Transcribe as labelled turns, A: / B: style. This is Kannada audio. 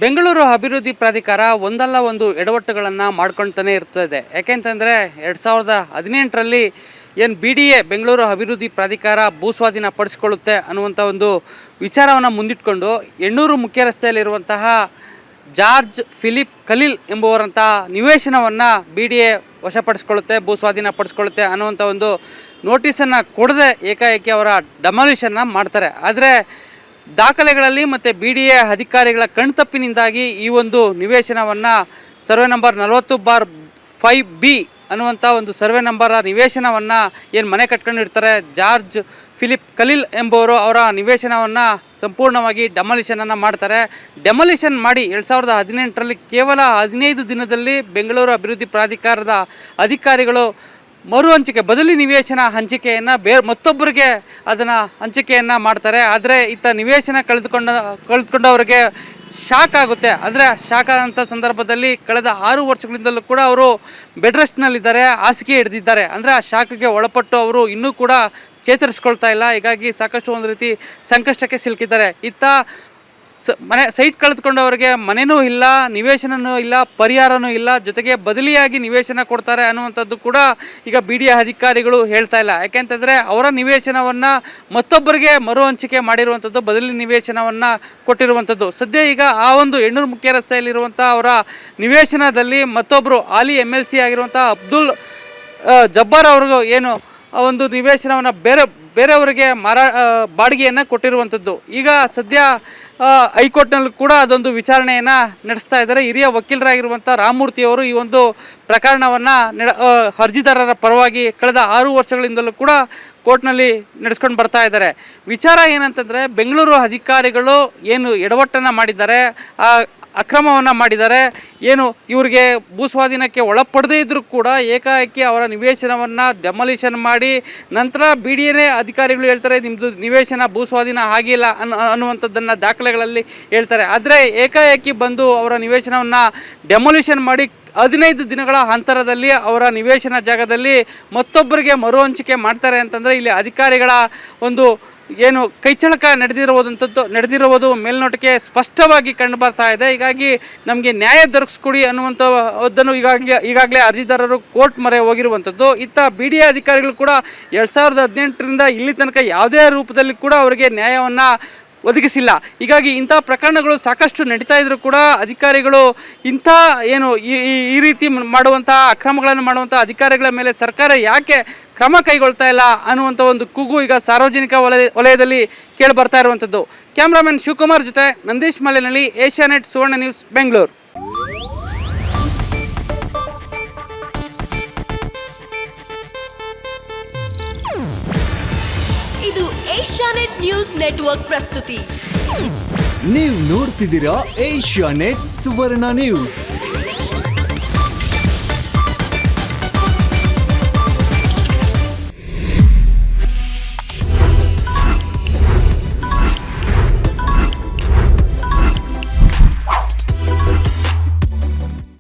A: ಬೆಂಗಳೂರು ಅಭಿವೃದ್ಧಿ ಪ್ರಾಧಿಕಾರ ಒಂದಲ್ಲ ಒಂದು ಎಡವಟ್ಟುಗಳನ್ನು ಮಾಡ್ಕೊಳ್ತಾನೆ ಇರ್ತದೆ. ಯಾಕೆಂತಂದರೆ 2018ರಲ್ಲಿ ಏನು BDA ಬೆಂಗಳೂರು ಅಭಿವೃದ್ಧಿ ಪ್ರಾಧಿಕಾರ ಭೂಸ್ವಾಧೀನ ಪಡಿಸ್ಕೊಳ್ಳುತ್ತೆ ಅನ್ನುವಂಥ ಒಂದು ವಿಚಾರವನ್ನು ಮುಂದಿಟ್ಕೊಂಡು ಎಣ್ಣೂರು ಮುಖ್ಯ ರಸ್ತೆಯಲ್ಲಿರುವಂತಹ ಜಾರ್ಜ್ ಫಿಲಿಪ್ ಖಲೀಲ್ ಎಂಬುವರಂಥ ನಿವೇಶನವನ್ನು BDA ವಶಪಡಿಸ್ಕೊಳ್ಳುತ್ತೆ, ಭೂಸ್ವಾಧೀನ ಪಡಿಸ್ಕೊಳ್ಳುತ್ತೆ ಅನ್ನುವಂಥ ಒಂದು ನೋಟಿಸನ್ನು ಕೊಡದೆ ಏಕಾಏಕಿ ಅವರ ಡೆಮಾಲಿಷನ್ನ ಮಾಡ್ತಾರೆ. ಆದರೆ ದಾಖಲೆಗಳಲ್ಲಿ ಮತ್ತು BDA ಅಧಿಕಾರಿಗಳ ಕಣ್ತಪ್ಪಿನಿಂದಾಗಿ ಈ ಒಂದು ನಿವೇಶನವನ್ನು ಸರ್ವೆ ನಂಬರ್ 40/5B ಅನ್ನುವಂಥ ಒಂದು ಸರ್ವೆ ನಂಬರ ನಿವೇಶನವನ್ನು ಏನು ಮನೆ ಕಟ್ಕೊಂಡಿರ್ತಾರೆ ಜಾರ್ಜ್ ಫಿಲಿಪ್ ಖಲೀಲ್ ಎಂಬುವರು ಅವರ ನಿವೇಶನವನ್ನು ಸಂಪೂರ್ಣವಾಗಿ ಡೆಮಾಲಿಷನನ್ನು ಮಾಡ್ತಾರೆ. ಡೆಮಾಲಿಷನ್ ಮಾಡಿ 2018ರಲ್ಲಿ ಕೇವಲ 15 ದಿನದಲ್ಲಿ ಬೆಂಗಳೂರು ಅಭಿವೃದ್ಧಿ ಪ್ರಾಧಿಕಾರದ ಅಧಿಕಾರಿಗಳು ಮರು ಹಂಚಿಕೆ ಬದಲಿ ನಿವೇಶನ ಹಂಚಿಕೆಯನ್ನು ಮತ್ತೊಬ್ಬರಿಗೆ ಅದನ್ನು ಹಂಚಿಕೆಯನ್ನು ಮಾಡ್ತಾರೆ. ಆದರೆ ಇತ್ತ ನಿವೇಶನ ಕಳೆದುಕೊಂಡವರಿಗೆ ಶಾಕ್ ಆಗುತ್ತೆ. ಅಂದರೆ ಶಾಕ್ ಆದಂಥ ಸಂದರ್ಭದಲ್ಲಿ ಕಳೆದ 6 ವರ್ಷಗಳಿಂದಲೂ ಕೂಡ ಅವರು ಬೆಡ್ ರೆಸ್ಟ್ನಲ್ಲಿದ್ದಾರೆ, ಹಾಸಿಗೆ ಹಿಡಿದಿದ್ದಾರೆ. ಅಂದರೆ ಆ ಶಾಕ್ಗೆ ಒಳಪಟ್ಟು ಅವರು ಇನ್ನೂ ಕೂಡ ಚೇತರಿಸ್ಕೊಳ್ತಾ ಇಲ್ಲ. ಹೀಗಾಗಿ ಸಾಕಷ್ಟು ಒಂದು ರೀತಿ ಸಂಕಷ್ಟಕ್ಕೆ ಸಿಲುಕಿದ್ದಾರೆ. ಇತ್ತ ಮನೆ ಸೈಟ್ ಕಳೆದುಕೊಂಡವರಿಗೆ ಮನೆಯೂ ಇಲ್ಲ, ನಿವೇಶನವೂ ಇಲ್ಲ, ಪರಿಹಾರವೂ ಇಲ್ಲ, ಜೊತೆಗೆ ಬದಲಿಯಾಗಿ ನಿವೇಶನ ಕೊಡ್ತಾರೆ ಅನ್ನುವಂಥದ್ದು ಕೂಡ ಈಗ BDA ಅಧಿಕಾರಿಗಳು ಹೇಳ್ತಾ ಇಲ್ಲ. ಯಾಕೆಂತಂದರೆ ಅವರ ನಿವೇಶನವನ್ನು ಮತ್ತೊಬ್ಬರಿಗೆ ಮರು ಹಂಚಿಕೆ ಮಾಡಿರುವಂಥದ್ದು, ಬದಲಿ ನಿವೇಶನವನ್ನು ಕೊಟ್ಟಿರುವಂಥದ್ದು. ಸದ್ಯ ಈಗ ಆ ಒಂದು ಎಣ್ಣೂರು ಮುಖ್ಯ ರಸ್ತೆಯಲ್ಲಿರುವಂಥ ಅವರ ನಿವೇಶನದಲ್ಲಿ ಮತ್ತೊಬ್ಬರು ಹಾಲಿ MLC ಆಗಿರುವಂಥ ಅಬ್ದುಲ್ ಜಬ್ಬಾರ್ ಅವ್ರಿಗೂ ಏನು ಆ ಒಂದು ನಿವೇಶನವನ್ನು ಬೇರೆಯವರಿಗೆ ಬಾಡಿಗೆಯನ್ನು ಕೊಟ್ಟಿರುವಂಥದ್ದು. ಈಗ ಸದ್ಯ ಹೈಕೋರ್ಟ್ನಲ್ಲಿ ಕೂಡ ಅದೊಂದು ವಿಚಾರಣೆಯನ್ನು ನಡೆಸ್ತಾ ಇದ್ದಾರೆ. ಹಿರಿಯ ವಕೀಲರಾಗಿರುವಂಥ ರಾಮಮೂರ್ತಿಯವರು ಈ ಒಂದು ಪ್ರಕರಣವನ್ನು ಅರ್ಜಿದಾರರ ಪರವಾಗಿ ಕಳೆದ 6 ವರ್ಷಗಳಿಂದಲೂ ಕೂಡ ಕೋರ್ಟ್ನಲ್ಲಿ ನಡೆಸ್ಕೊಂಡು ಬರ್ತಾ ಇದ್ದಾರೆ. ವಿಚಾರ ಏನಂತಂದರೆ ಬೆಂಗಳೂರು ಅಧಿಕಾರಿಗಳು ಏನು ಎಡವಟ್ಟನ್ನು ಮಾಡಿದ್ದಾರೆ, ಅಕ್ರಮವನ್ನು ಮಾಡಿದ್ದಾರೆ, ಏನು ಇವರಿಗೆ ಭೂಸ್ವಾಧೀನಕ್ಕೆ ಒಳಪಡದೇ ಇದ್ದರೂ ಕೂಡ ಏಕಾಏಕಿ ಅವರ ನಿವೇಶನವನ್ನು ಡೆಮಾಲಿಷನ್ ಮಾಡಿ ನಂತರ BDA ಅಧಿಕಾರಿಗಳು ಹೇಳ್ತಾರೆ ನಿಮ್ಮದು ನಿವೇಶನ ಭೂಸ್ವಾಧೀನ ಆಗಿಲ್ಲ ಅನ್ನುವಂಥದ್ದನ್ನು ದಾಖಲೆಗಳಲ್ಲಿ ಹೇಳ್ತಾರೆ. ಆದರೆ ಏಕಾಏಕಿ ಬಂದು ಅವರ ನಿವೇಶನವನ್ನು ಡೆಮಾಲಿಷನ್ ಮಾಡಿ 15 ದಿನಗಳ ಅಂತರದಲ್ಲಿ ಅವರ ನಿವೇಶನ ಜಾಗದಲ್ಲಿ ಮತ್ತೊಬ್ಬರಿಗೆ ಮರು ಹಂಚಿಕೆ ಮಾಡ್ತಾರೆ ಅಂತಂದರೆ ಇಲ್ಲಿ ಅಧಿಕಾರಿಗಳ ಒಂದು ಏನು ಕೈಚಳಕ ನಡೆದಿರುವುದು ಮೇಲ್ನೋಟಕ್ಕೆ ಸ್ಪಷ್ಟವಾಗಿ ಕಂಡು ಬರ್ತಾ ಇದೆ. ಹೀಗಾಗಿ ನಮಗೆ ನ್ಯಾಯ ದೊರಕಿಸ್ಕೊಡಿ ಅನ್ನುವಂಥದ್ದನ್ನು ಈಗಾಗಲೇ ಅರ್ಜಿದಾರರು ಕೋರ್ಟ್ ಮೊರೆ ಹೋಗಿರುವಂಥದ್ದು. ಇತ್ತ BDA ಅಧಿಕಾರಿಗಳು ಕೂಡ 2018ರಿಂದ ಇಲ್ಲಿ ತನಕ ಯಾವುದೇ ರೂಪದಲ್ಲಿ ಕೂಡ ಅವರಿಗೆ ನ್ಯಾಯವನ್ನು ಒದಗಿಸಿಲ್ಲ. ಹೀಗಾಗಿ ಇಂಥ ಪ್ರಕರಣಗಳು ಸಾಕಷ್ಟು ನಡೀತಾ ಇದ್ದರೂ ಕೂಡ ಅಧಿಕಾರಿಗಳು ಇಂಥ ಏನು ಈ ರೀತಿ ಮಾಡುವಂಥ ಅಕ್ರಮಗಳನ್ನು ಮಾಡುವಂಥ ಅಧಿಕಾರಿಗಳ ಮೇಲೆ ಸರ್ಕಾರ ಯಾಕೆ ಕ್ರಮ ಕೈಗೊಳ್ತಾ ಇಲ್ಲ ಅನ್ನುವಂಥ ಒಂದು ಕೂಗು ಈಗ ಸಾರ್ವಜನಿಕ ವಲಯದಲ್ಲಿ ಕೇಳಿ ಬರ್ತಾ ಇರುವಂಥದ್ದು. ಕ್ಯಾಮ್ರಾಮನ್ ಶಿವಕುಮಾರ್ ಜೊತೆ ನಂದೀಶ್ ಮಲೆನಳ್ಳಿ, ಏಷ್ಯಾನೆಟ್ ಸುವರ್ಣ ನ್ಯೂಸ್, ಬೆಂಗಳೂರು.
B: ಇದು ಏಷ್ಯಾನೆಟ್ ನ್ಯೂಸ್ ನೆಟ್ವರ್ಕ್ ಪ್ರಸ್ತುತಿ.
C: ನೀವು ನೋಡ್ತಿದ್ದೀರಾ ಏಷ್ಯಾನೆಟ್ ಸುವರ್ಣ ನ್ಯೂಸ್.